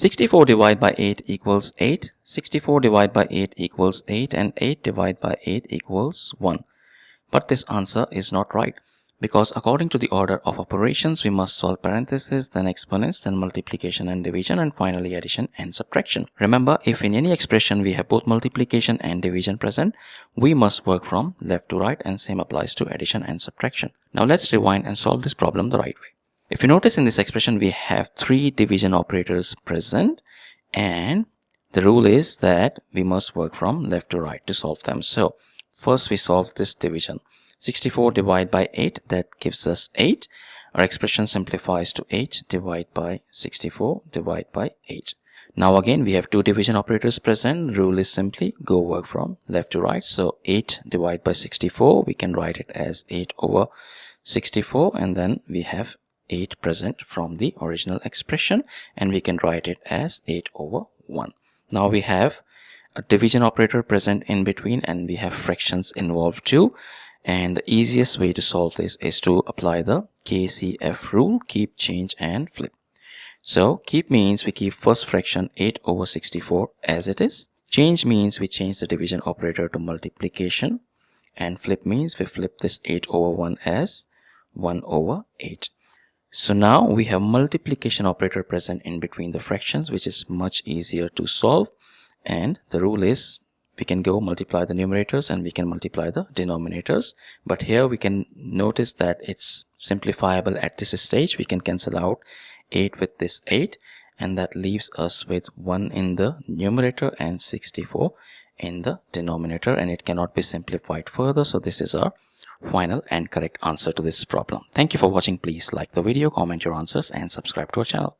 64 divided by 8 equals 8, 64 divided by 8 equals 8, and 8 divided by 8 equals 1. But this answer is not right, because according to the order of operations, we must solve parentheses, then exponents, then multiplication and division, and finally addition and subtraction. Remember, if in any expression we have both multiplication and division present, we must work from left to right, and same applies to addition and subtraction. Now let's rewind and solve this problem the right way. If you notice, in this expression we have 3 division operators present, and the rule is that we must work from left to right to solve them. So first we solve this division. 64 divided by 8, that gives us 8. Our expression simplifies to 8 divided by 64 divided by 8. Now again we have 2 division operators present. Rule is simply go work from left to right. So 8 divided by 64, we can write it as 8 over 64, and then we have 8 present from the original expression, and we can write it as 8 over 1. Now we have a division operator present in between, and we have fractions involved too. And the easiest way to solve this is to apply the KCF rule: keep, change, and flip. So keep means we keep first fraction 8 over 64 as it is. Change means we change the division operator to multiplication. And flip means we flip this 8 over 1 as 1 over 8. So now we have multiplication operator present in between the fractions, which is much easier to solve. And the rule is we can go multiply the numerators and we can multiply the denominators. But here we can notice that it's simplifiable at this stage. We can cancel out 8 with this 8, and that leaves us with 1 in the numerator and 64 in the denominator, and it cannot be simplified further. So this is our final and correct answer to this problem. Thank you for watching. Please like the video, comment your answers, and subscribe to our channel.